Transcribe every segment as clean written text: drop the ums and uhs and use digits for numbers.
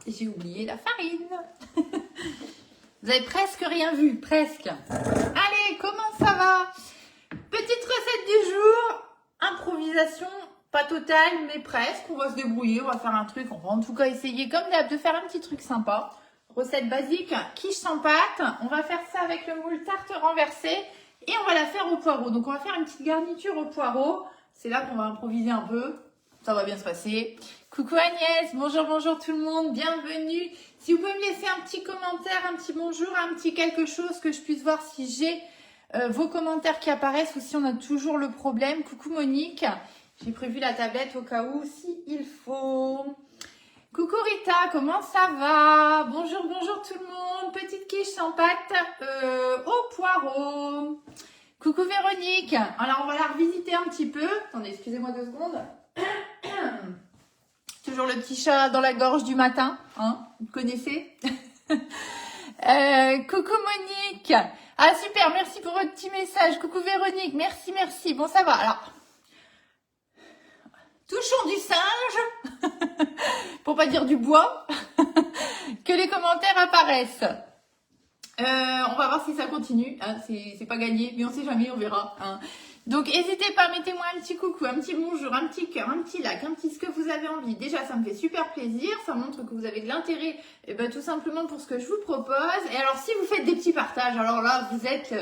j'ai oublié la farine. Vous avez presque rien vu, presque. Allez, comment ça va? Petite recette du jour, improvisation, pas totale, mais presque. On va se débrouiller, on va faire un truc, on va en tout cas essayer comme d'hab de faire un petit truc sympa. Recette basique, quiche sans pâte. On va faire ça avec le moule tarte renversée et on va la faire au poireau. Donc on va faire une petite garniture au poireau. C'est là qu'on va improviser un peu. Ça va bien se passer. Coucou Agnès, bonjour, bonjour tout le monde, bienvenue. Si vous pouvez me laisser un petit commentaire, un petit bonjour, un petit quelque chose que je puisse voir si j'ai vos commentaires qui apparaissent ou si on a toujours le problème. Coucou Monique, j'ai prévu la tablette au cas où si il faut. Coucou Rita, comment ça va? Bonjour, bonjour tout le monde. Petite quiche sans pâte au poireau. Coucou Véronique. Alors on va la revisiter un petit peu. Attendez, excusez-moi 2 secondes. Toujours le petit chat dans la gorge du matin, hein, vous connaissez. Coucou Monique. Ah super, merci pour votre petit message. Coucou Véronique, merci, merci. Bon ça va, alors. Touchons du singe, pour pas dire du bois, que les commentaires apparaissent. On va voir si ça continue, hein, c'est pas gagné, mais on sait jamais, on verra. Hein. Donc n'hésitez pas, mettez-moi un petit coucou, un petit bonjour, un petit cœur, un petit like, un petit ce que vous avez envie. Déjà ça me fait super plaisir, ça montre que vous avez de l'intérêt tout simplement pour ce que je vous propose. Et alors si vous faites des petits partages, alors là vous êtes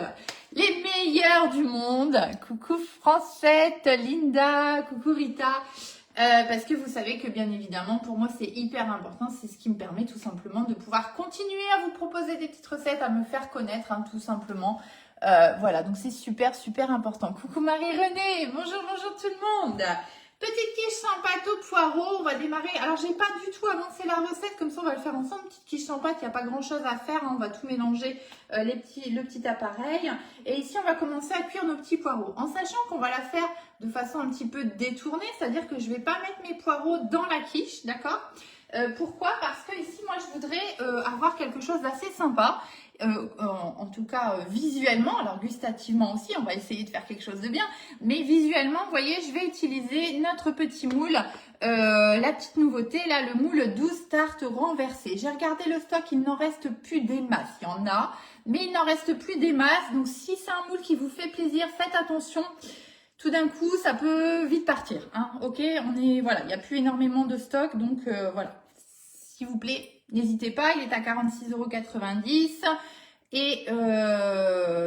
les meilleurs du monde. Coucou Francette, Linda, coucou Rita. Parce que vous savez que bien évidemment pour moi c'est hyper important, c'est ce qui me permet tout simplement de pouvoir continuer à vous proposer des petites recettes, à me faire connaître hein, tout simplement. Voilà, donc c'est super super important. Coucou Marie-Renée, bonjour bonjour tout le monde. Petite quiche sans pâte au poireau, on va démarrer. Alors j'ai pas du tout avancé la recette, comme ça on va le faire ensemble. Petite quiche sans pâte, il n'y a pas grand chose à faire, hein. On va tout mélanger le petit appareil. Et ici on va commencer à cuire nos petits poireaux. En sachant qu'on va la faire de façon un petit peu détournée, c'est-à-dire que je vais pas mettre mes poireaux dans la quiche, d'accord? Pourquoi? Parce que ici moi je voudrais avoir quelque chose d'assez sympa. En tout cas visuellement, alors gustativement aussi, on va essayer de faire quelque chose de bien, mais visuellement, vous voyez, je vais utiliser notre petit moule, la petite nouveauté, là, le moule 12 tartes renversées. J'ai regardé le stock, il n'en reste plus des masses, il y en a, mais il n'en reste plus des masses, donc si c'est un moule qui vous fait plaisir, faites attention. Tout d'un coup, ça peut vite partir, hein. Ok, voilà, il n'y a plus énormément de stock, donc voilà, s'il vous plaît. N'hésitez pas, il est à 46,90 €. Et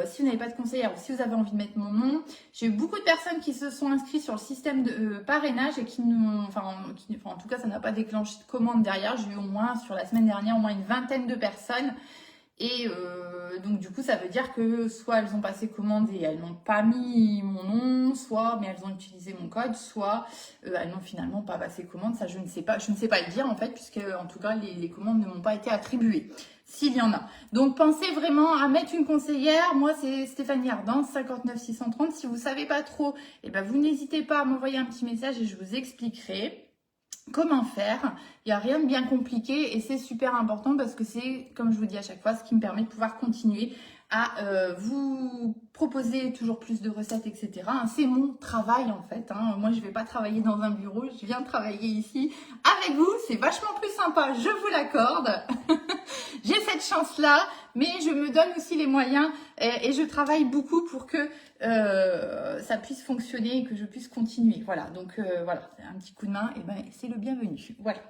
si vous n'avez pas de conseillère ou si vous avez envie de mettre mon nom, j'ai eu beaucoup de personnes qui se sont inscrites sur le système de parrainage et en tout cas, ça n'a pas déclenché de commande derrière. J'ai eu au moins, sur la semaine dernière, au moins une vingtaine de personnes. Et donc du coup, ça veut dire que soit elles ont passé commande et elles n'ont pas mis mon nom, soit mais elles ont utilisé mon code, soit elles n'ont finalement pas passé commande. Ça, je ne sais pas le dire en fait, puisque en tout cas, les commandes ne m'ont pas été attribuées, s'il y en a. Donc pensez vraiment à mettre une conseillère. Moi, c'est Stéphanie Ardance, 59 630. Si vous savez pas trop, vous n'hésitez pas à m'envoyer un petit message et je vous expliquerai comment faire. Il n'y a rien de bien compliqué et c'est super important parce que c'est, comme je vous dis à chaque fois, ce qui me permet de pouvoir continuer à vous proposer toujours plus de recettes, etc. C'est mon travail en fait. Moi, je ne vais pas travailler dans un bureau, je viens travailler ici avec vous. C'est vachement plus sympa, je vous l'accorde. J'ai cette chance-là, mais je me donne aussi les moyens et je travaille beaucoup pour que ça puisse fonctionner et que je puisse continuer. Voilà, donc voilà, un petit coup de main, et c'est le bienvenu. Voilà.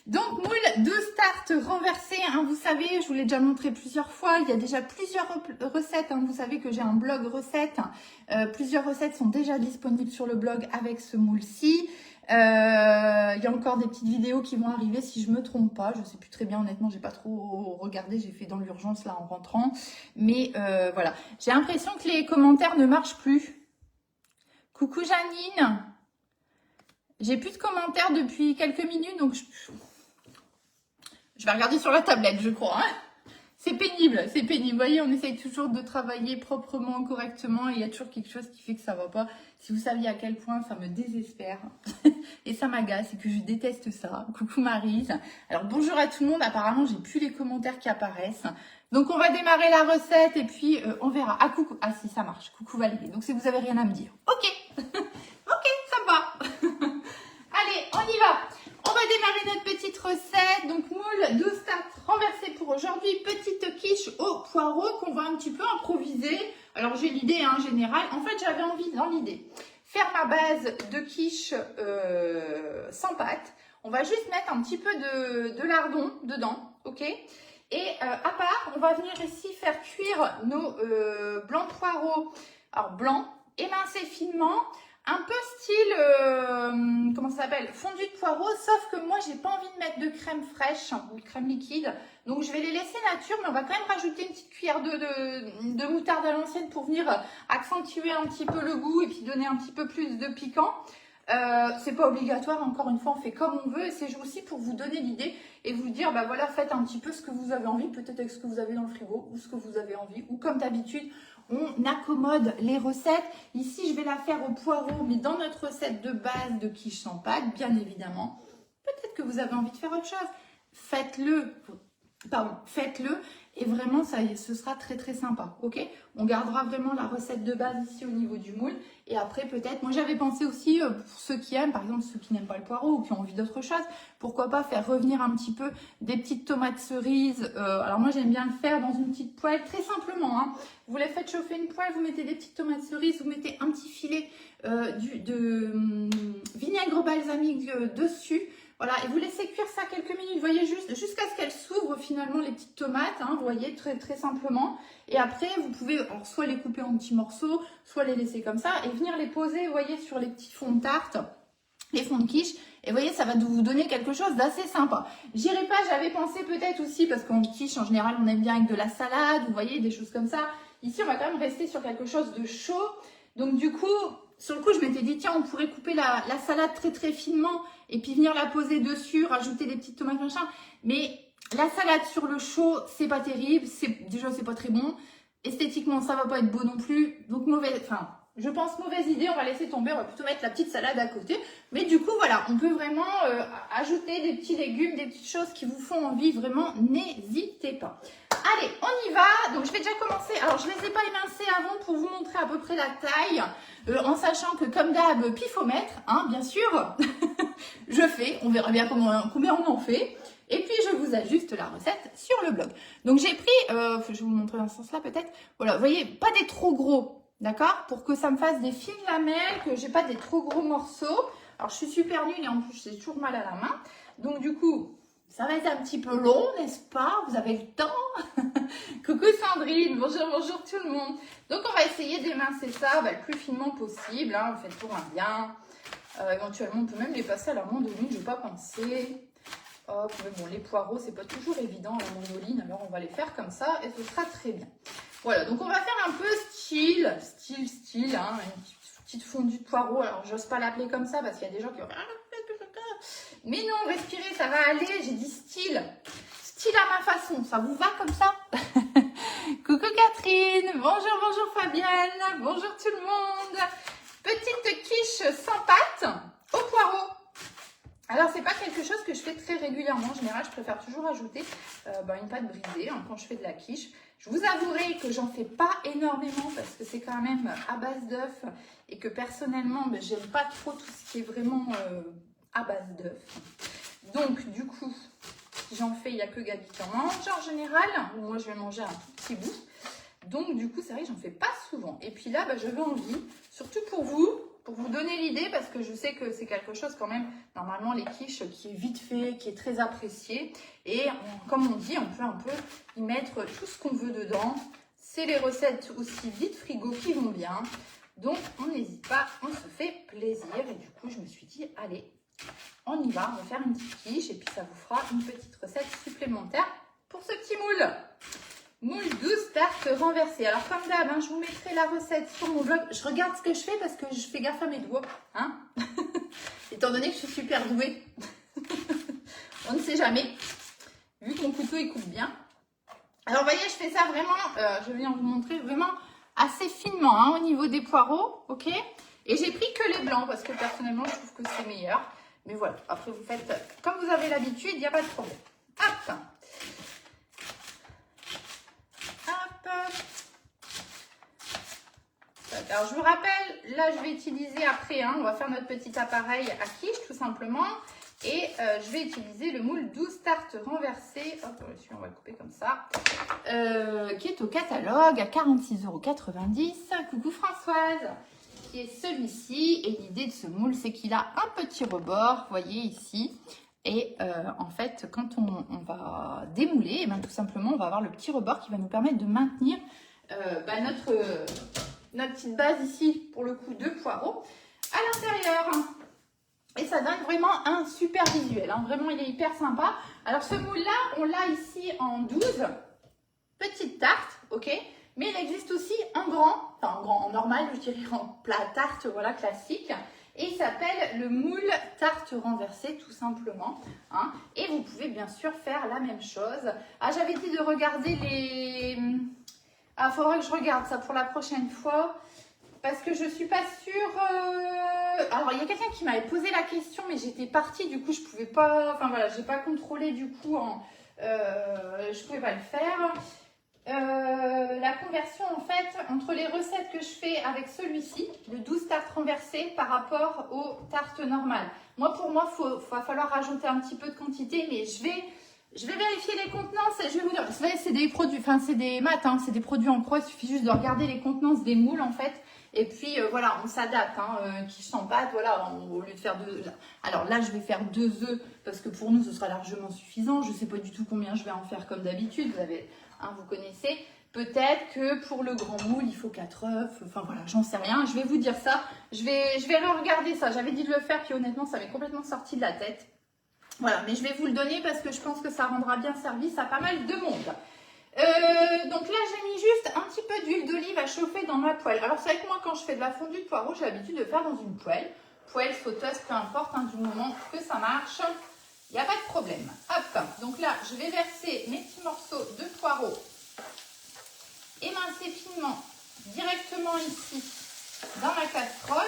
Donc, moule 12 tartes renversées, hein, vous savez, je vous l'ai déjà montré plusieurs fois, il y a déjà plusieurs recettes, hein, vous savez que j'ai un blog recettes, plusieurs recettes sont déjà disponibles sur le blog avec ce moule-ci. Il y a encore des petites vidéos qui vont arriver si je me trompe pas, je sais plus très bien honnêtement, j'ai pas trop regardé, j'ai fait dans l'urgence là en rentrant, mais voilà, j'ai l'impression que les commentaires ne marchent plus. Coucou Janine, j'ai plus de commentaires depuis quelques minutes, donc je vais regarder sur la tablette, je crois. Hein. C'est pénible, c'est pénible. Vous voyez, on essaye toujours de travailler proprement, correctement, et il y a toujours quelque chose qui fait que ça va pas. Si vous saviez à quel point ça me désespère et ça m'agace et que je déteste ça. Coucou Maryse. Alors bonjour à tout le monde. Apparemment, j'ai plus les commentaires qui apparaissent. Donc on va démarrer la recette et puis on verra. Ah coucou, ah si ça marche. Coucou Valérie. Donc si vous avez rien à me dire. Ok, ok, ça va. Allez, on y va. On va démarrer notre petite petite recette. Donc moule 12 tartes renversées pour aujourd'hui. Petite quiche au poireau qu'on va un petit peu improviser. Alors j'ai l'idée générale. En fait j'avais envie dans l'idée faire ma base de quiche sans pâte. On va juste mettre un petit peu de lardon dedans, ok? Et à part, on va venir ici faire cuire nos blancs de poireaux. Alors blanc, émincé finement. Un peu style, comment ça s'appelle, fondu de poireaux, sauf que moi, j'ai pas envie de mettre de crème fraîche ou de crème liquide. Donc, je vais les laisser nature, mais on va quand même rajouter une petite cuillère de moutarde à l'ancienne pour venir accentuer un petit peu le goût et puis donner un petit peu plus de piquant. C'est pas obligatoire, encore une fois, on fait comme on veut. Et c'est aussi pour vous donner l'idée et vous dire, bah voilà, faites un petit peu ce que vous avez envie, peut-être avec ce que vous avez dans le frigo ou ce que vous avez envie. Ou comme d'habitude, on accommode les recettes. Ici, je vais la faire au poireau, mais dans notre recette de base de quiche sans pâte, bien évidemment. Peut-être que vous avez envie de faire autre chose. Faites-le. Pardon, faites-le. Et vraiment, ce sera très très sympa, ok? On gardera vraiment la recette de base ici au niveau du moule. Et après, peut-être, moi j'avais pensé aussi, pour ceux qui aiment, par exemple ceux qui n'aiment pas le poireau ou qui ont envie d'autre chose, pourquoi pas faire revenir un petit peu des petites tomates cerises. Alors moi j'aime bien le faire dans une petite poêle, très simplement. Hein. Vous les faites chauffer une poêle, vous mettez des petites tomates cerises, vous mettez un petit filet de vinaigre balsamique dessus. Voilà, et vous laissez cuire ça quelques minutes, vous voyez, jusqu'à ce qu'elles s'ouvrent finalement les petites tomates, hein, vous voyez, très très simplement. Et après, vous pouvez alors, soit les couper en petits morceaux, soit les laisser comme ça, et venir les poser, vous voyez, sur les petits fonds de tarte, les fonds de quiche. Et vous voyez, ça va vous donner quelque chose d'assez sympa. J'irai pas, j'avais pensé peut-être aussi, parce qu'en quiche, en général, on aime bien avec de la salade, vous voyez, des choses comme ça. Ici, on va quand même rester sur quelque chose de chaud. Donc du coup, sur le coup, je m'étais dit, tiens, on pourrait couper la salade très très finement et puis venir la poser dessus, rajouter des petites tomates, machin. Mais la salade sur le chaud, c'est pas terrible. Déjà, c'est pas très bon. Esthétiquement, ça va pas être beau non plus. Donc, je pense mauvaise idée. On va laisser tomber. On va plutôt mettre la petite salade à côté. Mais du coup, voilà, on peut vraiment ajouter des petits légumes, des petites choses qui vous font envie. Vraiment, n'hésitez pas. Allez, on y va. Donc, je vais déjà commencer. Alors, je ne les ai pas émincés avant pour vous montrer à peu près la taille. En sachant que, comme d'hab, pifomètre, hein, bien sûr, je fais. On verra bien combien on en fait. Et puis, je vous ajuste la recette sur le blog. Donc, j'ai pris, je vais vous montrer dans ce sens-là peut-être. Voilà, vous voyez, pas des trop gros, d'accord? Pour que ça me fasse des fines lamelles, que j'ai pas des trop gros morceaux. Alors, je suis super nulle et en plus, j'ai toujours mal à la main. Donc, du coup, ça va être un petit peu long, n'est-ce pas? Vous avez le temps? Coucou Sandrine, bonjour tout le monde. Donc, on va essayer d'émincer ça le plus finement possible. Hein. Vous faites pour un bien. Éventuellement, on peut même les passer à la mandoline, je n'ai pas pensé. Hop, mais bon, les poireaux, c'est pas toujours évident à la mandoline, alors on va les faire comme ça et ce sera très bien. Voilà, donc on va faire un peu style, hein, une petite fondue de poireaux. Alors, j'ose pas l'appeler comme ça parce qu'il y a des gens qui vont... Mais non, respirez, ça va aller. J'ai dit style à ma façon. Ça vous va comme ça? Coucou Catherine, bonjour Fabienne, bonjour tout le monde. Petite quiche sans pâte au poireau. Alors, c'est pas quelque chose que je fais très régulièrement. En général, je préfère toujours ajouter une pâte brisée hein, quand je fais de la quiche. Je vous avouerai que j'en fais pas énormément parce que c'est quand même à base d'œufs et que personnellement, j'aime pas trop tout ce qui est vraiment à base d'œufs. Donc, du coup, si j'en fais, il n'y a que Gabi qui en mange en général. Moi, je vais manger un tout petit bout. Donc, du coup, c'est vrai que j'en fais pas souvent. Et puis là, j'avais envie, surtout pour vous donner l'idée, parce que je sais que c'est quelque chose quand même, normalement, les quiches, qui est vite fait, qui est très apprécié. Et comme on dit, on peut un peu y mettre tout ce qu'on veut dedans. C'est les recettes aussi vite frigo qui vont bien. Donc, on n'hésite pas, on se fait plaisir. Et du coup, je me suis dit, allez, on y va, on va faire une petite quiche. Et puis, ça vous fera une petite recette supplémentaire pour ce petit moule. Moule 12 tartes renversées. Alors, comme d'hab, hein, je vous mettrai la recette sur mon blog. Je regarde ce que je fais parce que je fais gaffe à mes doigts. Hein étant donné que je suis super douée. On ne sait jamais. Vu que mon couteau, il coupe bien. Alors, vous voyez, je fais ça vraiment, je viens vous montrer vraiment assez finement hein, au niveau des poireaux. Ok. Et j'ai pris que les blancs parce que personnellement, je trouve que c'est meilleur. Mais voilà, après, vous faites comme vous avez l'habitude, il n'y a pas de problème. Hop. Alors, je vous rappelle, là, je vais utiliser après, hein, on va faire notre petit appareil à quiche, tout simplement. Et je vais utiliser le moule 12 tartes renversées. Hop, celui-là, on va le couper comme ça. Qui est au catalogue à 46,90 €. Coucou Françoise, qui est celui-ci. Et l'idée de ce moule, c'est qu'il a un petit rebord, vous voyez ici. Et en fait, quand on va démouler, et bien, tout simplement, on va avoir le petit rebord qui va nous permettre de maintenir notre petite base ici, pour le coup, de poireaux à l'intérieur. Et ça donne vraiment un super visuel. Hein. Vraiment, il est hyper sympa. Alors, ce moule-là, on l'a ici en 12 petites tartes, ok? Mais il existe aussi en grand, enfin en grand, en normal, je dirais en plat tarte, voilà, classique. Et il s'appelle le moule tarte renversée, tout simplement. Hein. Et vous pouvez bien sûr faire la même chose. Ah, j'avais dit de regarder les... Ah, il faudra que je regarde ça pour la prochaine fois. Parce que je suis pas sûre... Alors, il y a quelqu'un qui m'avait posé la question, mais j'étais partie, du coup, je pouvais pas... Enfin, voilà, j'ai pas contrôlé, du coup, je pouvais pas le faire. La conversion, en fait, entre les recettes que je fais avec celui-ci, le 12 tartes renversées, par rapport aux tartes normales. Moi, pour moi, va falloir rajouter un petit peu de quantité, mais je vais vérifier les contenances et je vais vous dire. Vous savez, c'est des produits, enfin, c'est des maths, hein, c'est des produits en croix, il suffit juste de regarder les contenances des moules, en fait. Et puis voilà, on s'adapte, hein, quiche sans pâte, voilà, au lieu de faire deux. Alors là, je vais faire 2 œufs parce que pour nous, ce sera largement suffisant. Je ne sais pas du tout combien je vais en faire comme d'habitude. Vous connaissez. Peut-être que pour le grand moule, il faut 4 œufs. Enfin voilà, j'en sais rien. Je vais vous dire ça. Je vais regarder ça. J'avais dit de le faire, puis honnêtement, ça m'est complètement sorti de la tête. Voilà, mais je vais vous le donner parce que je pense que ça rendra bien service à pas mal de monde. Donc là, j'ai mis juste un petit peu d'huile d'olive à chauffer dans ma poêle. Alors, c'est vrai que moi, quand je fais de la fondue de poireaux, j'ai l'habitude de faire dans une poêle. Poêle, sauteuse, peu importe, hein, du moment que ça marche, il n'y a pas de problème. Hop, donc là, je vais verser mes petits morceaux de poireaux émincés finement directement ici dans ma casserole.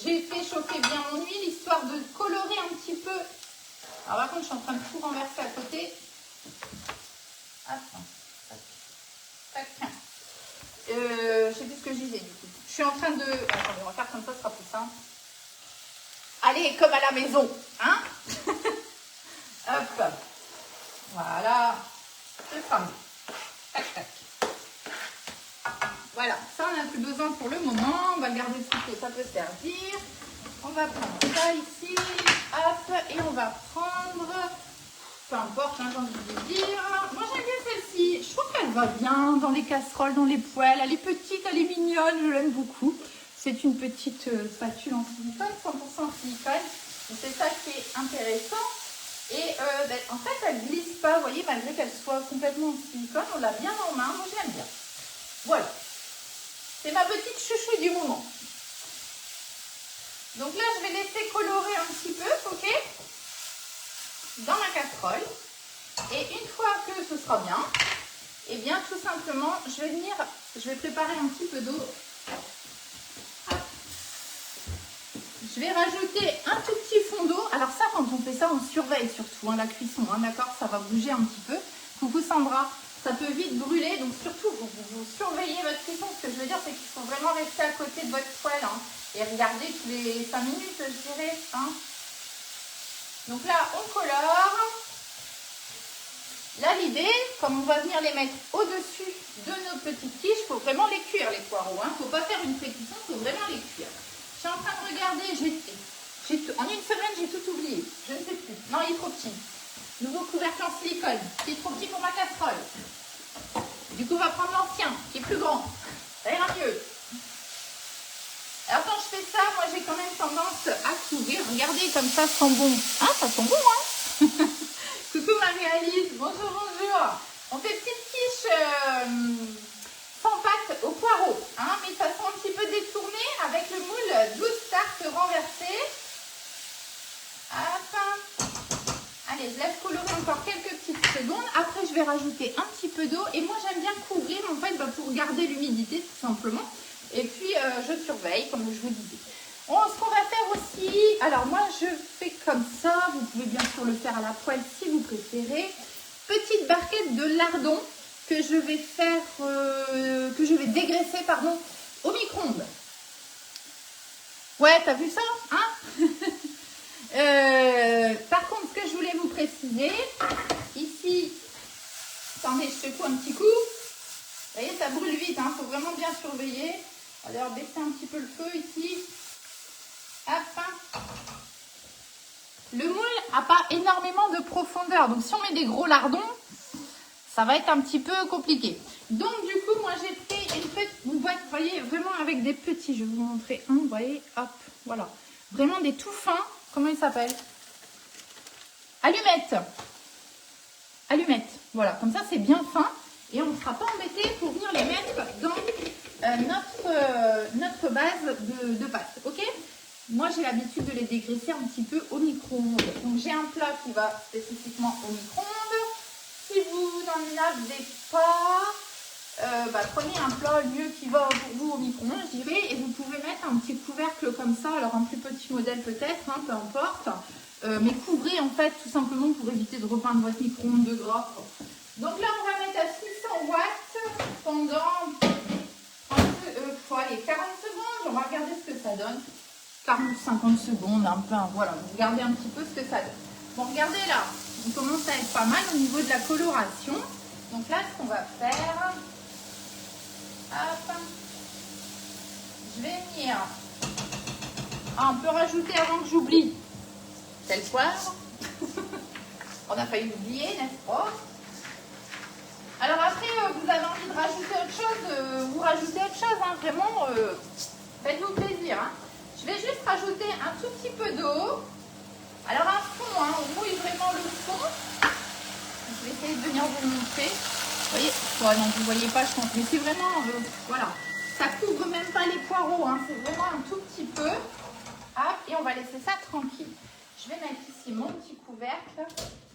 J'ai fait chauffer bien mon huile, histoire de colorer un petit peu. Alors, par contre, je suis en train de tout renverser à côté. Attends. Tac. Je sais plus ce que je disais du coup. Je suis en train de... Attendez, on va faire comme ça, ce sera plus simple. Allez, comme à la maison, hein. Hop. Voilà. Ce sera mieux. Tac, tac. Voilà, ça on n'a plus besoin pour le moment. On va le garder sous que ça peut servir. On va prendre ça ici. Hop. Et on va prendre... Peu importe, hein, j'ai envie de vous dire. Moi, j'aime bien celle-ci. Je trouve qu'elle va bien dans les casseroles, dans les poêles. Elle est petite, elle est mignonne. Je l'aime beaucoup. C'est une petite spatule en silicone, 100% silicone. C'est ça qui est intéressant. Et en fait, elle ne glisse pas, vous voyez, malgré qu'elle soit complètement en silicone. On l'a bien en main. Moi, j'aime bien. Voilà. C'est ma petite chouchou du moment. Donc là, je vais laisser colorer un petit peu, ok, dans ma casserole. Et une fois que ce sera bien, et bien tout simplement, je vais préparer un petit peu d'eau. Je vais rajouter un tout petit fond d'eau. Alors ça, quand on fait ça, on surveille surtout hein, la cuisson, hein, d'accord? Ça va bouger un petit peu. Coucou Sandra, ça peut vite brûler, donc surtout, vous surveillez votre cuisson. Ce que je veux dire, c'est qu'il faut vraiment rester à côté de votre poêle hein, et regarder tous les 5 minutes, je dirais. Hein. Donc là, on colore. Là, l'idée, comme on va venir les mettre au-dessus de nos petites quiches, il faut vraiment les cuire, les poireaux. Il ne faut pas faire une pré-cuisson, il faut vraiment les cuire. Je suis en train de regarder, en une semaine, j'ai tout oublié. Je ne sais plus. Non, il est trop petit. Nouveau couvercle en silicone, qui est trop petit pour ma casserole. Du coup, on va prendre l'ancien, qui est plus grand. Ça ira mieux. Alors, quand je fais ça, moi, j'ai quand même tendance à couvrir. Regardez, comme ça sent bon. Ah, ça sent bon, hein. Coucou Marie-Alice, bonjour, bonjour. On fait petite quiche sans pâte au poireau, hein, mais façon un petit peu détournée avec le moule 12 tartes renversées. Hop. Allez, je laisse colorer encore quelques petites secondes. Après, je vais rajouter un petit peu d'eau. Et moi, j'aime bien couvrir en fait pour garder l'humidité tout simplement. Et puis, je surveille, comme je vous disais. Ce qu'on va faire aussi, alors moi je fais comme ça, vous pouvez bien sûr le faire à la poêle si vous préférez. Petite barquette de lardons que je vais faire, que je vais dégraisser pardon, au micro-ondes. Ouais, t'as vu ça hein. Par contre, ce que je voulais vous préciser, ici, attendez, je secoue un petit coup. Vous voyez, ça brûle vite, hein, faut vraiment bien surveiller. On va d'ailleurs baisser un petit peu le feu ici. Hop. Le moule n'a pas énormément de profondeur, donc si on met des gros lardons, ça va être un petit peu compliqué. Donc du coup, moi j'ai pris une boîte, vous voyez, vraiment avec des petits, je vais vous montrer un, vous voyez, hop, voilà. Vraiment des tout fins, comment ils s'appellent? Allumettes. Allumettes, voilà, comme ça c'est bien fin et on ne sera pas embêté pour venir les mettre dans notre base de pâte, ok? Moi, j'ai l'habitude de les dégraisser un petit peu au micro-ondes. Donc, j'ai un plat qui va spécifiquement au micro-ondes. Si vous n'en avez pas, prenez un plat mieux qui va pour vous au micro-ondes, je dirais. Et vous pouvez mettre un petit couvercle comme ça. Alors, un plus petit modèle peut-être, hein, peu importe. Mais couvrez, en fait, tout simplement pour éviter de repeindre votre micro-ondes de gras. Donc là, on va mettre à 600 watts pendant allez, 40 secondes. On va regarder ce que ça donne. 40-50 secondes, un peu, voilà, vous regardez un petit peu ce que ça donne. Bon, regardez là, on commence à être pas mal au niveau de la coloration. Donc là, ce qu'on va faire, hop, je vais venir, on peut rajouter avant que j'oublie, c'est le poivre. On a failli l'oublier, n'est-ce pas? Alors après, vous avez envie de rajouter autre chose, vous rajoutez autre chose, hein, vraiment, faites-vous plaisir, hein. Je vais juste rajouter un tout petit peu d'eau. Alors un fond, hein, on mouille vraiment le fond. Je vais essayer de venir vous montrer. Vous voyez, ouais, non, vous ne voyez pas, je pense, mais c'est vraiment, voilà. Ça couvre même pas les poireaux, hein, c'est vraiment un tout petit peu. Hop, et on va laisser ça tranquille. Je vais mettre ici mon petit couvercle.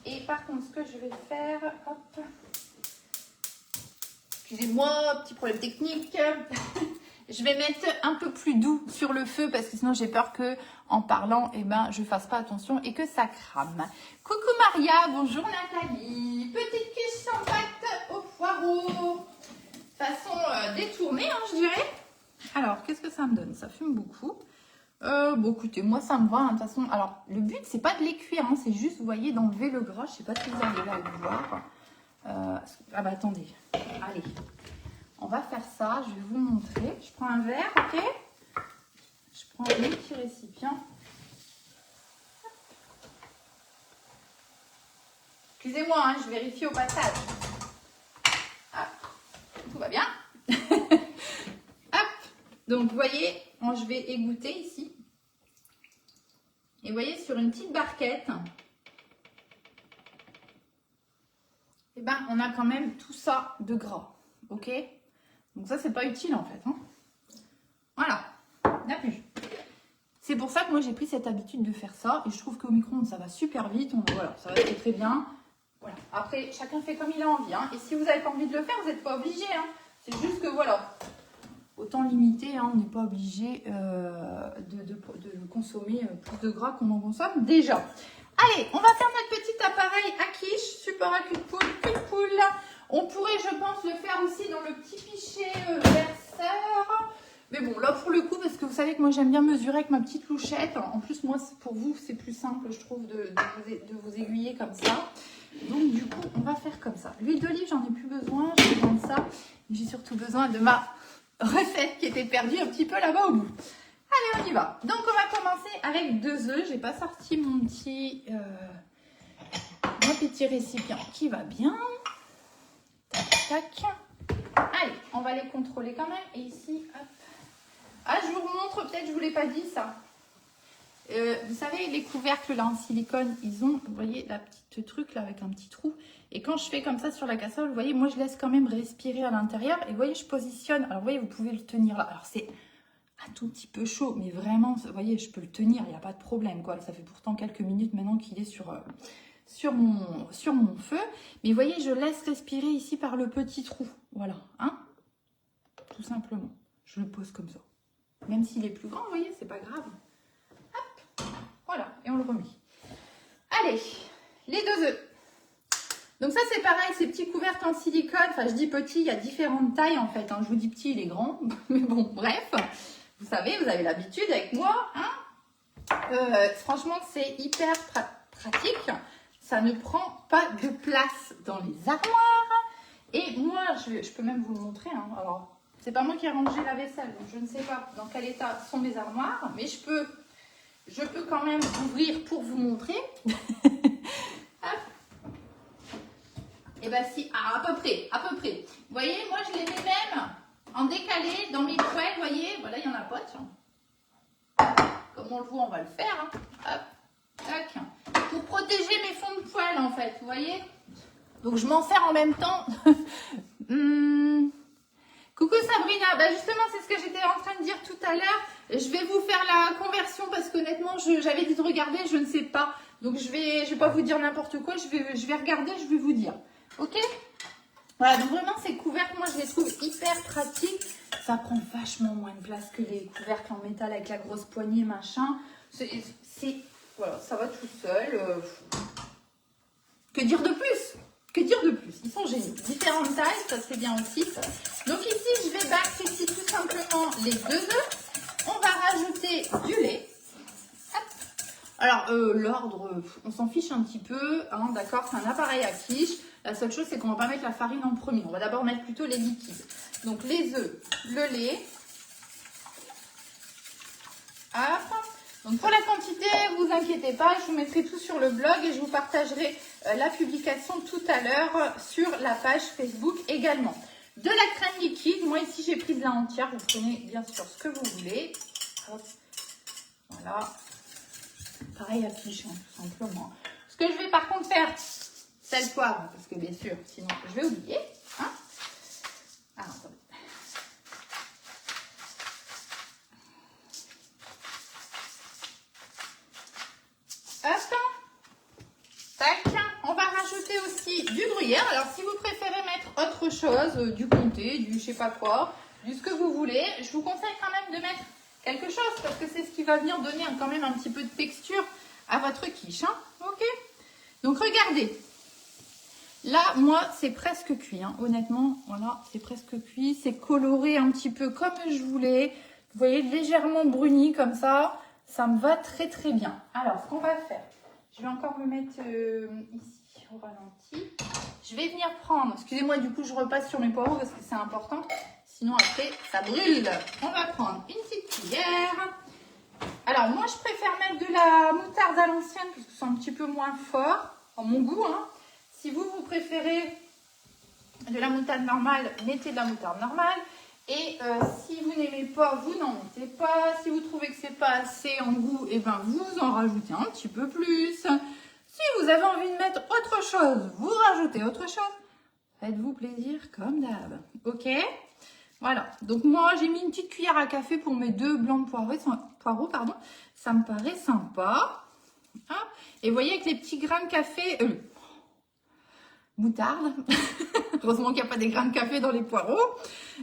Et par contre, ce que je vais faire, hop. Excusez-moi, petit problème technique. Je vais mettre un peu plus doux sur le feu parce que sinon j'ai peur que en parlant, eh ben, je fasse pas attention et que ça crame. Coucou Maria, bonjour Nathalie. Petite quiche sans pâte au poireau. Façon détournée, hein, je dirais. Alors, qu'est-ce que ça me donne? Ça fume beaucoup. Bon, écoutez, moi ça me va. Hein, de toute façon, alors le but c'est pas de les cuire, hein, c'est juste, vous voyez, d'enlever le gras. Je sais pas si vous arrivez à le voir. Ah bah attendez, allez. On va faire ça, je vais vous montrer. Je prends un verre, ok? Je prends un petit récipient. Excusez-moi, hein, je vérifie au passage. Hop, tout va bien. Hop, donc vous voyez, je vais égoutter ici. Et vous voyez, sur une petite barquette, eh ben, on a quand même tout ça de gras, ok? Donc ça, c'est pas utile en fait. Hein. Voilà, on n'a plus. C'est pour ça que moi, j'ai pris cette habitude de faire ça. Et je trouve qu'au micro-ondes, ça va super vite. Voilà, ça va très très bien. Voilà. Après, chacun fait comme il a envie. Hein. Et si vous n'avez pas envie de le faire, vous n'êtes pas obligé. Hein. C'est juste que voilà, autant limiter. Hein, on n'est pas obligé de consommer plus de gras qu'on en consomme déjà. Allez, on va faire notre petit appareil à quiche. Super à cul de poule. On pourrait, je pense, le faire aussi dans le petit pichet verseur. Mais bon, là, pour le coup, parce que vous savez que moi, j'aime bien mesurer avec ma petite louchette. En plus, moi, pour vous, c'est plus simple, je trouve, de vous aiguiller comme ça. Donc, du coup, on va faire comme ça. L'huile d'olive, j'en ai plus besoin. J'ai besoin de ça. J'ai surtout besoin de ma recette qui était perdue un petit peu là-bas au bout. Allez, on y va. Donc, on va commencer avec 2 œufs. J'ai pas sorti mon petit récipient qui va bien. Tac. Allez, on va les contrôler quand même. Et ici, hop. Ah, je vous montre, peut-être je ne vous l'ai pas dit ça. Vous savez, les couvercles là en silicone, ils ont, vous voyez, la petite truc là avec un petit trou. Et quand je fais comme ça sur la casserole, vous voyez, moi je laisse quand même respirer à l'intérieur. Et vous voyez, je positionne. Alors vous voyez, vous pouvez le tenir là. Alors c'est un tout petit peu chaud, mais vraiment, vous voyez, je peux le tenir, il n'y a pas de problème, quoi. Ça fait pourtant quelques minutes maintenant qu'il est sur mon feu. Mais vous voyez, je laisse respirer ici par le petit trou. Voilà, hein. Tout simplement. Je le pose comme ça. Même s'il est plus grand, vous voyez, c'est pas grave. Hop, voilà, et on le remet. Allez, les 2 œufs. Donc ça, c'est pareil, ces petits couvercles en silicone. Enfin, je dis petit, il y a différentes tailles en fait. Hein. Je vous dis petit, il est grand. Mais bon, bref. Vous savez, vous avez l'habitude avec moi. Hein, Franchement, c'est hyper pratique. Ça ne prend pas de place dans les armoires. Et moi, je peux même vous le montrer. Hein. Alors, c'est pas moi qui ai rangé la vaisselle, donc je ne sais pas dans quel état sont mes armoires, mais je peux quand même ouvrir pour vous montrer. Et bien si, à peu près. Vous voyez, moi je les mets même en décalé dans mes poêles, vous voyez, voilà, il y en a pas, tiens. Comme on le voit, on va le faire. Hein. Hop, tac. Pour protéger mes fonds de poêle, en fait, vous voyez. Donc je m'en sers en même temps. Coucou Sabrina, bah justement c'est ce que j'étais en train de dire tout à l'heure. Je vais vous faire la conversion parce qu'honnêtement j'avais dit de regarder, je ne sais pas. Donc je vais pas vous dire n'importe quoi, je vais regarder, je vais vous dire. Ok? Voilà, donc vraiment ces couvercles, moi je les trouve hyper pratiques. Ça prend vachement moins de place que les couvercles en métal avec la grosse poignée, machin. Voilà, ça va tout seul. Que dire de plus? Que dire de plus? Ils sont géniaux. Différentes tailles, ça c'est bien aussi. Donc ici, je vais battre ici tout simplement les 2 œufs. On va rajouter du lait. Hop. Alors, l'ordre, on s'en fiche un petit peu. Hein, d'accord, c'est un appareil à quiche. La seule chose, c'est qu'on ne va pas mettre la farine en premier. On va d'abord mettre plutôt les liquides. Donc les œufs, le lait. Hop. Donc pour la quantité, vous inquiétez pas, je vous mettrai tout sur le blog et je vous partagerai la publication tout à l'heure sur la page Facebook également. De la crème liquide, moi ici j'ai pris de la entière, vous prenez bien sûr ce que vous voulez. Hop. Voilà. Pareil à quiche, hein, tout simplement. Ce que je vais par contre faire, c'est le poivre, parce que bien sûr, sinon je vais oublier. Hein. Alors, attendez. On va rajouter aussi du gruyère. Alors, si vous préférez mettre autre chose, du comté, du je sais pas quoi, du ce que vous voulez, je vous conseille quand même de mettre quelque chose parce que c'est ce qui va venir donner quand même un petit peu de texture à votre quiche. Hein. Ok? Donc, regardez. Là, moi, c'est presque cuit. Hein. Honnêtement, voilà, c'est presque cuit. C'est coloré un petit peu comme je voulais. Vous voyez, légèrement bruni comme ça. Ça me va très très bien. Alors, ce qu'on va faire, je vais encore me mettre ici au ralenti. Je vais venir prendre, excusez-moi, du coup, je repasse sur mes poireaux parce que c'est important. Sinon, après, ça brûle. On va prendre une petite cuillère. Alors, moi, je préfère mettre de la moutarde à l'ancienne parce que c'est un petit peu moins fort, en mon goût. Hein. Si vous préférez de la moutarde normale, mettez de la moutarde normale. Et si vous n'aimez pas, vous n'en mettez pas. Si vous trouvez que c'est pas assez en goût, et ben vous en rajoutez un petit peu plus. Si vous avez envie de mettre autre chose, vous rajoutez autre chose. Faites-vous plaisir comme d'hab. Ok? Voilà. Donc moi, j'ai mis une petite cuillère à café pour mes 2 blancs de poireaux. Pardon. Ça me paraît sympa. Ah. Et vous voyez avec les petits grains de café... moutarde. Heureusement qu'il n'y a pas des grains de café dans les poireaux.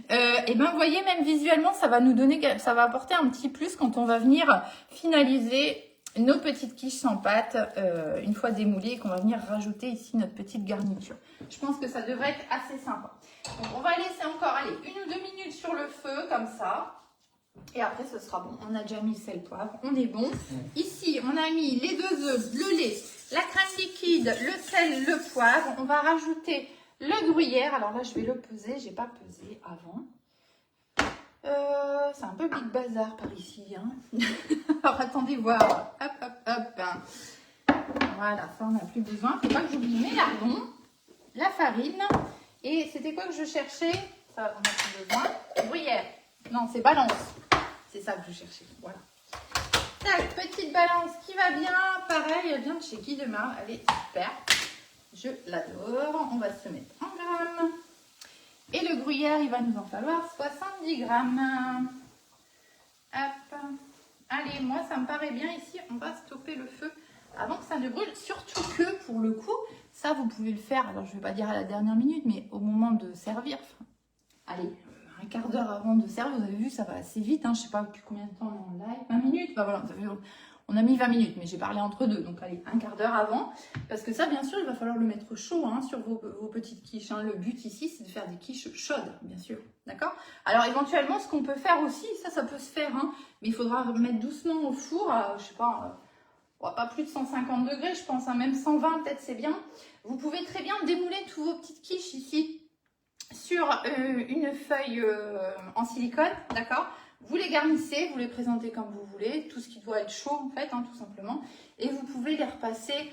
Et ben, vous voyez, même visuellement, ça va nous donner, ça va apporter un petit plus quand on va venir finaliser nos petites quiches sans pâte une fois démoulées et qu'on va venir rajouter ici notre petite garniture. Je pense que ça devrait être assez sympa. Donc, on va laisser encore, allez, 1 ou 2 minutes sur le feu, comme ça. Et après, ce sera bon. On a déjà mis le sel poivre, on est bon. Ici, on a mis les 2 œufs, le lait, la crème liquide, le sel, le poivre. On va rajouter le gruyère. Alors là, je vais le peser. J'ai pas pesé avant. C'est un peu big bazar par ici. Hein. Alors, attendez voir. Hop, hop, hop. Voilà, ça, on n'a plus besoin. Faut pas que j'oublie mes lardons, la farine. Et c'était quoi que je cherchais? Ça, on n'a plus besoin. Gruyère. Non, c'est balance. C'est ça que je cherchais. Voilà. Tac, petite balance qui va bien. Pareil, elle vient de chez Guy Demar. Elle est super. Je l'adore. On va se mettre en grammes. Et le gruyère, il va nous en falloir 70 grammes. Hop. Allez, moi, ça me paraît bien ici. On va stopper le feu avant que ça ne brûle. Surtout que, pour le coup, ça, vous pouvez le faire. Alors, je ne vais pas dire à la dernière minute, mais au moment de servir. Allez, un quart d'heure avant de servir. Vous avez vu, ça va assez vite. Hein. Je ne sais pas depuis combien de temps on est en live. 20 minutes. Bah, voilà, On a mis 20 minutes, mais j'ai parlé entre deux, donc allez, un quart d'heure avant. Parce que ça, bien sûr, il va falloir le mettre chaud hein, sur vos petites quiches. Hein. Le but ici, c'est de faire des quiches chaudes, bien sûr. D'accord? Alors, éventuellement, ce qu'on peut faire aussi, ça peut se faire, hein, mais il faudra mettre doucement au four, à, je sais pas, pas plus de 150 degrés, je pense, hein, même 120 peut-être, c'est bien. Vous pouvez très bien démouler tous vos petites quiches ici sur une feuille en silicone, d'accord? Vous les garnissez, vous les présentez comme vous voulez, tout ce qui doit être chaud en fait, hein, tout simplement. Et vous pouvez les repasser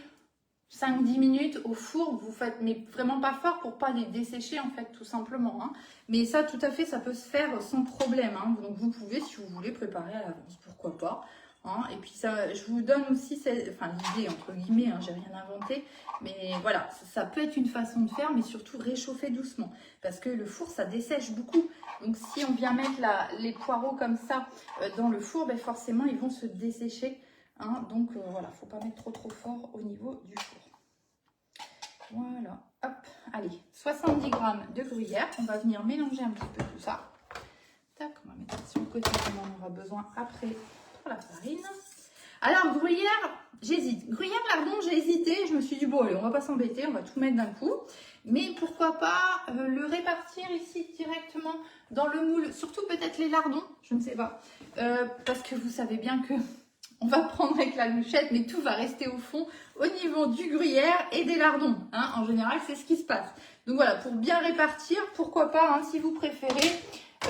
5-10 minutes au four, vous faites, mais vraiment pas fort pour pas les dessécher en fait, tout simplement. Hein. Mais ça, tout à fait, ça peut se faire sans problème. Hein. Donc vous pouvez, si vous voulez, préparer à l'avance, pourquoi pas. Hein. Et puis ça, je vous donne aussi l'idée, entre guillemets, hein, j'ai rien inventé. Mais voilà, ça peut être une façon de faire, mais surtout réchauffer doucement. Parce que le four, ça dessèche beaucoup. Donc si on vient mettre les poireaux comme ça dans le four, ben forcément, ils vont se dessécher. Hein. Donc voilà, il ne faut pas mettre trop fort au niveau du four. Voilà, hop, allez, 70 g de gruyère. On va venir mélanger un petit peu tout ça. Tac, on va mettre ça sur le côté, comme on aura besoin après pour la farine. Alors, gruyère, j'hésite. Gruyère, lardon, j'ai hésité. Je me suis dit, bon, allez, on va pas s'embêter, on va tout mettre d'un coup. Mais pourquoi pas le répartir ici directement dans le moule. Surtout peut-être les lardons, je ne sais pas. Parce que vous savez bien que on va prendre avec la louchette, mais tout va rester au fond au niveau du gruyère et des lardons. Hein. En général, c'est ce qui se passe. Donc voilà, pour bien répartir, pourquoi pas, hein, si vous préférez,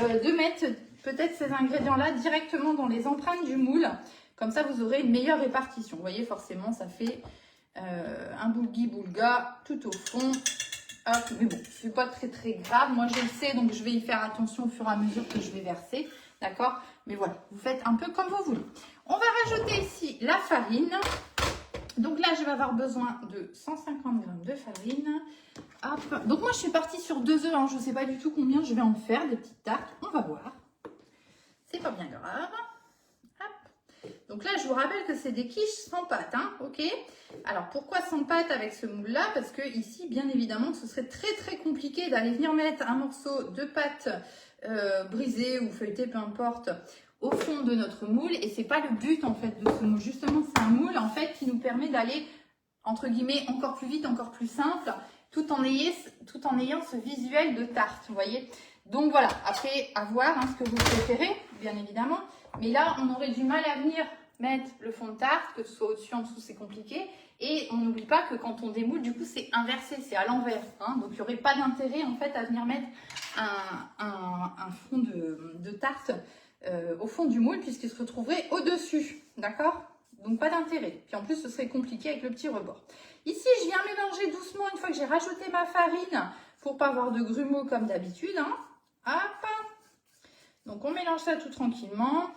de mettre peut-être ces ingrédients-là directement dans les empreintes du moule. Comme ça, vous aurez une meilleure répartition. Vous voyez, forcément, ça fait un boulgui-boulga tout au fond. Hop, mais bon, c'est pas très grave. Moi, je le sais, donc je vais y faire attention au fur et à mesure que je vais verser. D'accord? Mais voilà, vous faites un peu comme vous voulez. On va rajouter ici la farine. Donc là, je vais avoir besoin de 150 g de farine. Hop. Donc moi, je suis partie sur 2 œufs. Hein. Je ne sais pas du tout combien je vais en faire, des petites tartes. On va voir. C'est pas bien grave. Hop. Donc là, je vous rappelle que c'est des quiches sans pâte. Hein. Ok. Alors, pourquoi sans pâte avec ce moule-là? Parce que ici, bien évidemment, ce serait très compliqué d'aller venir mettre un morceau de pâte brisée ou feuilletée, peu importe, au fond de notre moule. Et c'est pas le but, en fait, de ce moule. Justement, c'est un moule, en fait, qui nous permet d'aller, entre guillemets, encore plus vite, encore plus simple, tout en ayant ce visuel de tarte, vous voyez. Donc voilà, après, à voir hein, ce que vous préférez, bien évidemment. Mais là, on aurait du mal à venir mettre le fond de tarte, que ce soit au-dessus, en dessous, c'est compliqué. Et on n'oublie pas que quand on démoule, du coup, c'est inversé, c'est à l'envers. Hein. Donc, il n'y aurait pas d'intérêt, en fait, à venir mettre un fond de tarte au fond du moule, puisqu'il se retrouverait au-dessus. D'accord? Donc, pas d'intérêt. Puis, en plus, ce serait compliqué avec le petit rebord. Ici, je viens mélanger doucement une fois que j'ai rajouté ma farine pour pas avoir de grumeaux comme d'habitude. Hein. Hop. Donc, on mélange ça tout tranquillement.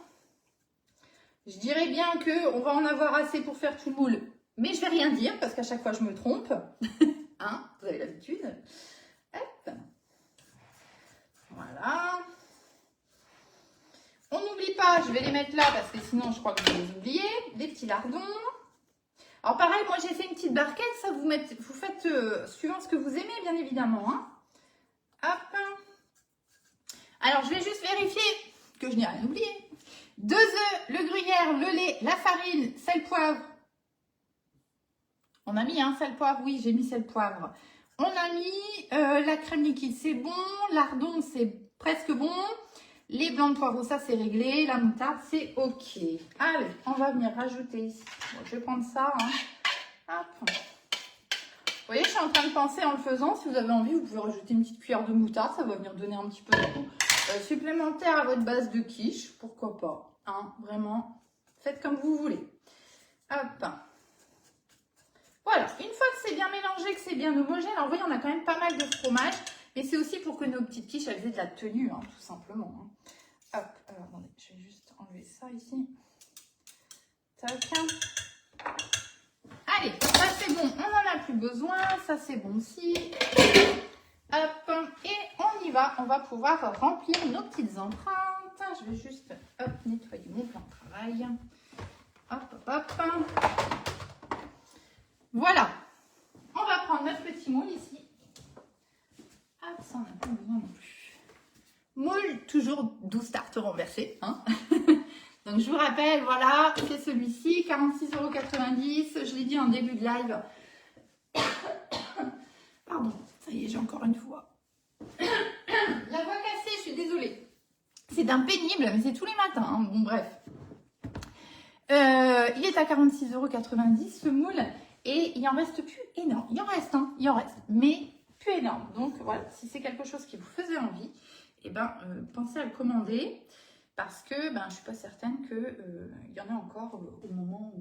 Je dirais bien qu'on va en avoir assez pour faire tout le moule. Mais je vais rien dire parce qu'à chaque fois, je me trompe. Hein, vous avez l'habitude. Hop. Voilà. On n'oublie pas, je vais les mettre là parce que sinon, je crois que je vais les oublier. Des petits lardons. Alors pareil, moi j'ai fait une petite barquette. Ça, vous faites suivant ce que vous aimez, bien évidemment. Hein. Hop. Alors, je vais juste vérifier que je n'ai rien oublié. 2 œufs, le gruyère, le lait, la farine, sel, poivre. On a mis un sel, poivre, oui, j'ai mis sel, poivre. On a mis la crème liquide, c'est bon. Lardon, c'est presque bon. Les blancs de poireaux, ça c'est réglé. La moutarde, c'est ok. Allez, on va venir rajouter ici. Bon, je vais prendre ça. Hein. Hop. Vous voyez, je suis en train de penser en le faisant. Si vous avez envie, vous pouvez rajouter une petite cuillère de moutarde. Ça va venir donner un petit peu de goût supplémentaire à votre base de quiche. Pourquoi pas. Hein, vraiment, faites comme vous voulez. Hop. Voilà, une fois que c'est bien mélangé, que c'est bien homogène, alors vous voyez, on a quand même pas mal de fromage, mais c'est aussi pour que nos petites quiches, elles aient de la tenue, hein, tout simplement. Hein. Hop, alors attendez, je vais juste enlever ça ici. Tac. Allez, ça c'est bon, on n'en a plus besoin, ça c'est bon aussi. Hop, et on y va, on va pouvoir remplir nos petites empreintes. Je vais juste hop, nettoyer mon plan de travail. Hop. Voilà, on va prendre notre petit moule ici. Hop, ça on n'a pas besoin non plus. Moule, toujours 12 tartes renversées. Hein. Donc, je vous rappelle, voilà, c'est celui-ci, 46,90 €. Je l'ai dit en début de live. Pardon, ça y est, j'ai encore une fois. La voix cassée, je suis désolée. C'est d'un pénible, mais c'est tous les matins. Hein. Bon, bref. Il est à 46,90 € ce moule. Et il en reste plus énorme. Il en reste, hein, il en reste. Mais plus énorme. Donc, voilà, si c'est quelque chose qui vous faisait envie, eh ben, pensez à le commander. Parce que je ne suis pas certaine qu'il y en a encore au moment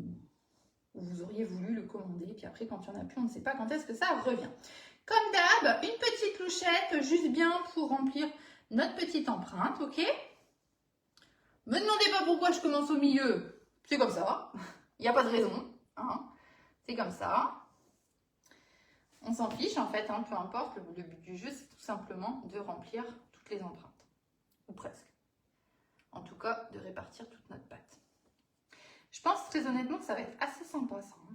où vous auriez voulu le commander. Puis après, quand il n'y en a plus, on ne sait pas quand est-ce que ça revient. Comme d'hab, une petite louchette, juste bien pour remplir notre petite empreinte, ok? Me demandez pas pourquoi je commence au milieu. C'est comme ça. Il n'y a pas de raison. Hein. C'est comme ça. On s'en fiche en fait, hein, peu importe. Le but du jeu, c'est tout simplement de remplir toutes les empreintes. Ou presque. En tout cas, de répartir toute notre pâte. Je pense très honnêtement que ça va être assez sympa ça. Hein.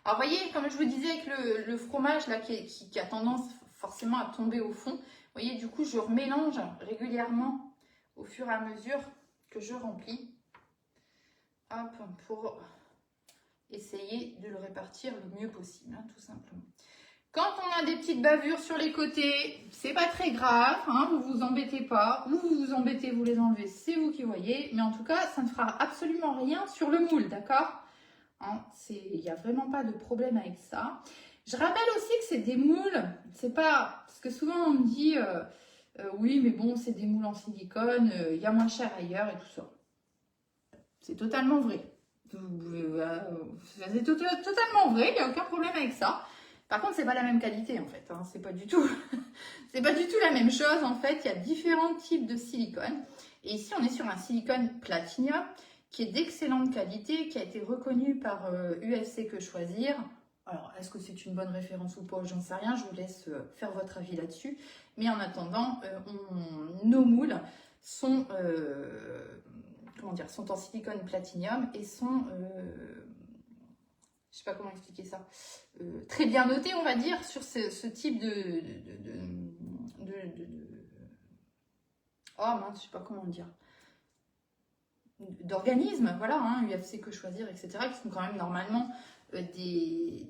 Alors, vous voyez, comme je vous disais avec le fromage là, qui a tendance forcément à tomber au fond, vous voyez, du coup, je remélange régulièrement au fur et à mesure que je remplis. Hop, pour essayer de le répartir le mieux possible, hein, tout simplement. Quand on a des petites bavures sur les côtés, c'est pas très grave, hein, vous vous embêtez pas, ou vous vous embêtez, vous les enlevez, c'est vous qui voyez, mais en tout cas, ça ne fera absolument rien sur le moule, d'accord? Hein, il n'y a vraiment pas de problème avec ça. Je rappelle aussi que c'est des moules, c'est pas, parce que souvent on me dit, oui, mais bon, c'est des moules en silicone, il y a moins cher ailleurs et tout ça. C'est totalement vrai. C'est totalement vrai, il n'y a aucun problème avec ça. Par contre, c'est pas la même qualité en fait. Hein. C'est pas du tout la même chose en fait. Il y a différents types de silicone. Et ici, on est sur un silicone platinium qui est d'excellente qualité, qui a été reconnu par UFC Que Choisir. Alors, est-ce que c'est une bonne référence ou pas? J'en sais rien. Je vous laisse faire votre avis là-dessus. Mais en attendant, nos moules sont sont en silicone platinium et sont je sais pas comment expliquer ça, très bien noté, on va dire, sur ce type oh mince, je sais pas comment dire, d'organismes, voilà, hein, UFC Que Choisir, etc., qui sont quand même normalement des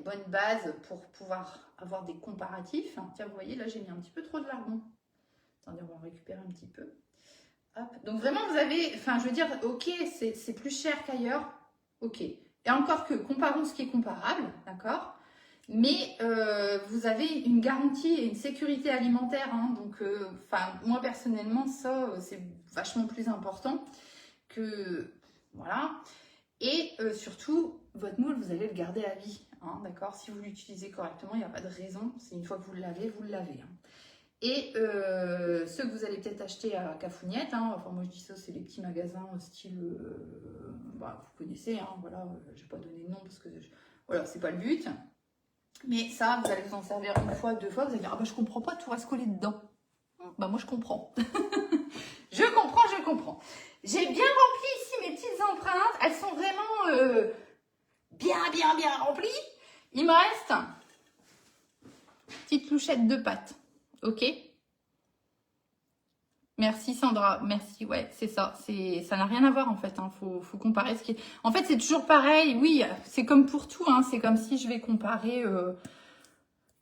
bonnes bases pour pouvoir avoir des comparatifs. Tiens, vous voyez, là, j'ai mis un petit peu trop de lardons. Attendez, on va en récupérer un petit peu. Hop. Donc vraiment, vous avez, enfin, je veux dire, ok, c'est plus cher qu'ailleurs, ok. Et encore que, comparons ce qui est comparable, d'accord? Mais vous avez une garantie et une sécurité alimentaire. Hein, donc, moi, personnellement, ça, c'est vachement plus important que... Voilà. Et surtout, votre moule, vous allez le garder à vie. Hein, d'accord? Si vous l'utilisez correctement, il n'y a pas de raison. C'est une fois que vous le lavez, vous le lavez. Hein. Et ceux que vous allez peut-être acheter à Cafouniette, hein, enfin moi je dis ça, c'est les petits magasins style, vous connaissez, hein, voilà, je vais pas donner de nom parce que voilà, c'est pas le but. Mais ça, vous allez vous en servir une fois, deux fois, vous allez dire, ah bah je comprends pas, tout reste collé dedans. Bah moi je comprends. je comprends. J'ai bien rempli ici mes petites empreintes, elles sont vraiment bien remplies. Il me reste une petite louchette de pâte. Ok. Merci Sandra, merci, ouais, c'est ça, ça n'a rien à voir en fait, hein. Faut comparer ce qui est... En fait, c'est toujours pareil, oui, c'est comme pour tout, hein. C'est comme si je vais comparer...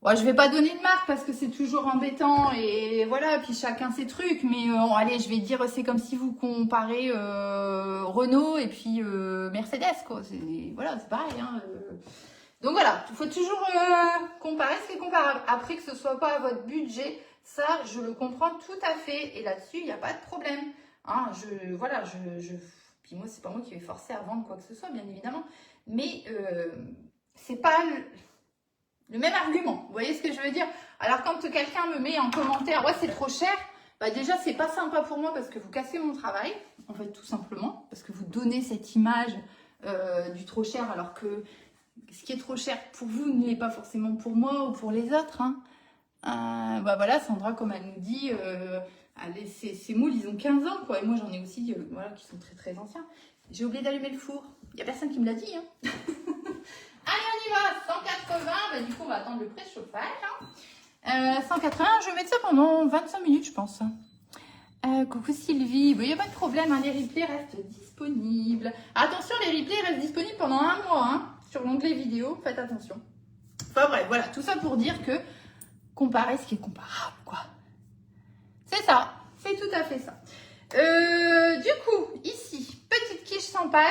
Ouais, je vais pas donner de marque parce que c'est toujours embêtant et voilà, puis chacun ses trucs, mais allez, je vais dire, c'est comme si vous comparez Renault et puis Mercedes, quoi, voilà, c'est pareil, hein. Donc voilà, il faut toujours comparer ce qui est comparable. Après, que ce soit pas à votre budget, ça, je le comprends tout à fait. Et là-dessus, il n'y a pas de problème. Hein, puis moi, c'est pas moi qui vais forcer à vendre quoi que ce soit, bien évidemment. Mais c'est pas le même argument. Vous voyez ce que je veux dire? Alors, quand quelqu'un me met en commentaire, ouais, c'est trop cher, bah déjà, c'est pas sympa pour moi parce que vous cassez mon travail, en fait, tout simplement. Parce que vous donnez cette image du trop cher alors que ce qui est trop cher pour vous ne l'est pas forcément pour moi ou pour les autres. Hein. Bah voilà, Sandra, comme elle nous dit, ces moules, ils ont 15 ans, quoi. Et moi, j'en ai aussi voilà, qui sont très anciens. J'ai oublié d'allumer le four. Il n'y a personne qui me l'a dit. Hein. Allez, on y va. 180. Bah, du coup, on va attendre le préchauffage. Hein. 180, je vais mettre ça pendant 25 minutes, je pense. Coucou Sylvie. Il n'y a pas de problème. Hein, les replays restent disponibles. disponible. Attention, les replays restent disponibles pendant un mois hein, sur l'onglet vidéo. Faites attention. Enfin bref, voilà, tout ça pour dire que comparer ce qui est comparable, quoi. C'est ça, c'est tout à fait ça. Du coup, ici, petite quiche sans pâte.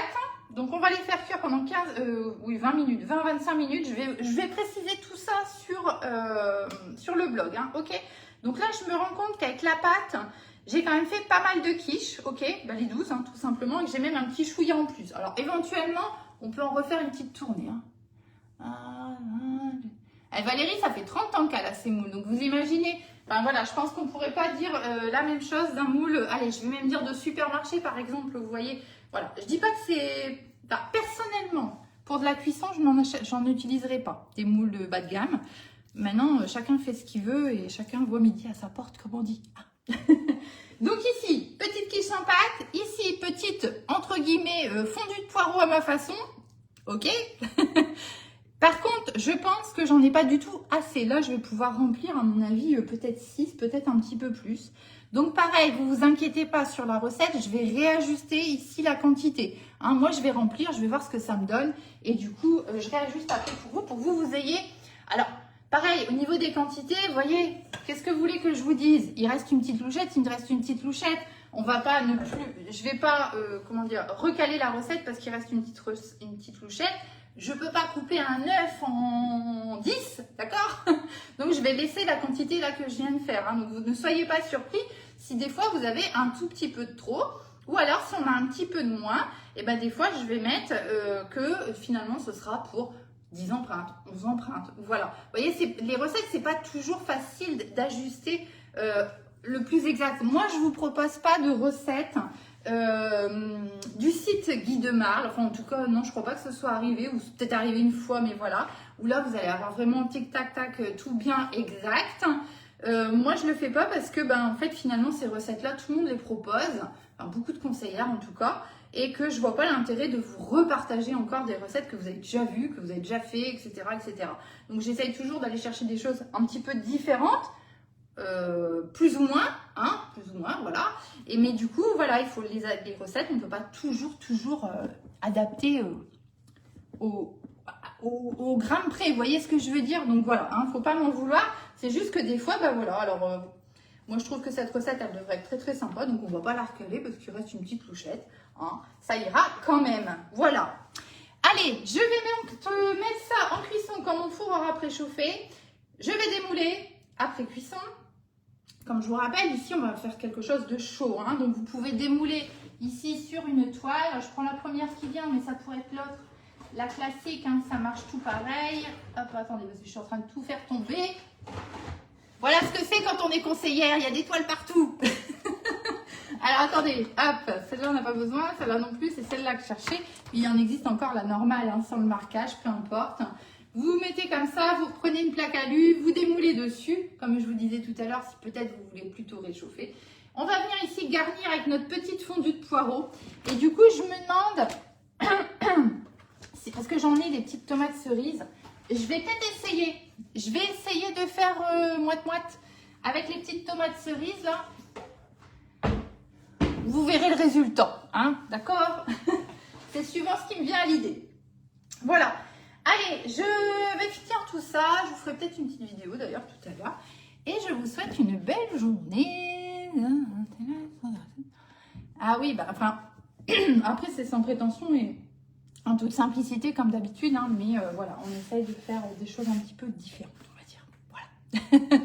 Donc, on va les faire cuire pendant 20 minutes, 20-25 minutes. Je vais préciser tout ça sur le blog, hein, ok? Donc là, je me rends compte qu'avec la pâte, j'ai quand même fait pas mal de quiches, ok? Ben, les 12, hein, tout simplement. Et j'ai même un petit chouïa en plus. Alors, éventuellement, on peut en refaire une petite tournée. Hein. Valérie, ça fait 30 ans qu'elle a ses moules. Donc, vous imaginez... Enfin, voilà, je pense qu'on ne pourrait pas dire la même chose d'un moule. Allez, je vais même dire de supermarché, par exemple. Vous voyez, voilà. Je dis pas que c'est... Enfin, personnellement, pour de la cuisson, j'en utiliserai pas. Des moules de bas de gamme. Maintenant, chacun fait ce qu'il veut et chacun voit midi à sa porte, comme on dit. Donc ici, petite quiche sans pâte. Ici, petite, entre guillemets, fondue de poireaux à ma façon. Ok. Par contre, je pense que j'en ai pas du tout assez. Là, je vais pouvoir remplir, à mon avis, peut-être 6, peut-être un petit peu plus. Donc, pareil, vous vous inquiétez pas sur la recette. Je vais réajuster ici la quantité. Hein, moi, je vais remplir, je vais voir ce que ça me donne. Et du coup, je réajuste après pour que vous ayez... Alors, pareil, au niveau des quantités, vous voyez, qu'est-ce que vous voulez que je vous dise? Il reste une petite louchette, il me reste une petite louchette. On va pas ne plus... Je vais pas, comment dire, recaler la recette parce qu'il reste une petite louchette. Je ne peux pas couper un œuf en 10, d'accord? Donc, je vais laisser la quantité là que je viens de faire. Hein. Donc, vous ne soyez pas surpris si des fois, vous avez un tout petit peu de trop. Ou alors, si on a un petit peu de moins, et ben des fois, je vais mettre que finalement, ce sera pour 10 empreintes, 11 empreintes. Voilà. Vous voyez, les recettes, ce n'est pas toujours facile d'ajuster le plus exact. Moi, je ne vous propose pas de recettes du site Guy de Marle, enfin en tout cas non, je crois pas que ce soit arrivé, ou c'est peut-être arrivé une fois, mais voilà, où là vous allez avoir vraiment tic tac tac tout bien exact. Moi je le fais pas parce que en fait finalement ces recettes là tout le monde les propose, enfin, beaucoup de conseillères en tout cas, et que je vois pas l'intérêt de vous repartager encore des recettes que vous avez déjà vues, que vous avez déjà fait, etc. Donc j'essaye toujours d'aller chercher des choses un petit peu différentes. Plus ou moins, voilà. Mais du coup, voilà, il faut les recettes, on ne peut pas toujours adapter au gramme près. Vous voyez ce que je veux dire? Donc voilà, il ne faut pas m'en vouloir. C'est juste que des fois, voilà. Alors, moi, je trouve que cette recette, elle devrait être très très sympa. Donc, on ne va pas la recaler parce qu'il reste une petite louchette. Hein. Ça ira quand même. Voilà. Allez, je vais donc te mettre ça en cuisson quand mon four aura préchauffé. Je vais démouler après cuisson. Comme je vous rappelle, ici, on va faire quelque chose de chaud. Hein. Donc, vous pouvez démouler ici sur une toile. Je prends la première qui vient, mais ça pourrait être l'autre. La classique, hein, ça marche tout pareil. Hop, attendez, parce que je suis en train de tout faire tomber. Voilà ce que c'est quand on est conseillère. Il y a des toiles partout. Alors, attendez. Hop, celle-là, on n'a pas besoin. Celle-là non plus, c'est celle-là que je cherchais. Puis, il en existe encore la normale, hein, sans le marquage, peu importe. Vous mettez comme ça, vous prenez une plaque à alu, vous démoulez dessus, comme je vous disais tout à l'heure, si peut-être vous voulez plutôt réchauffer. On va venir ici garnir avec notre petite fondue de poireaux. Et du coup, je me demande, c'est parce que j'en ai des petites tomates cerises, je vais peut-être essayer. Je vais essayer de faire moite-moite avec les petites tomates cerises là. Vous verrez le résultat, hein, d'accord? C'est suivant ce qui me vient à l'idée. Voilà. Allez, je vais finir tout ça. Je vous ferai peut-être une petite vidéo d'ailleurs tout à l'heure. Et je vous souhaite une belle journée. Ah oui, enfin, après c'est sans prétention et en toute simplicité comme d'habitude. Hein, mais voilà, on essaye de faire des choses un petit peu différentes, on va dire. Voilà.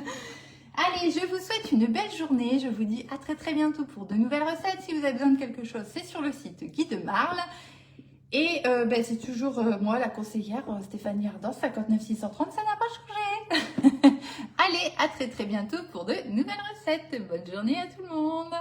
Allez, je vous souhaite une belle journée. Je vous dis à très très bientôt pour de nouvelles recettes. Si vous avez besoin de quelque chose, c'est sur le site Guy de Marle. Et c'est toujours moi, la conseillère Stéphanie Ardant, 59 630, ça n'a pas changé. Allez, à très très bientôt pour de nouvelles recettes. Bonne journée à tout le monde.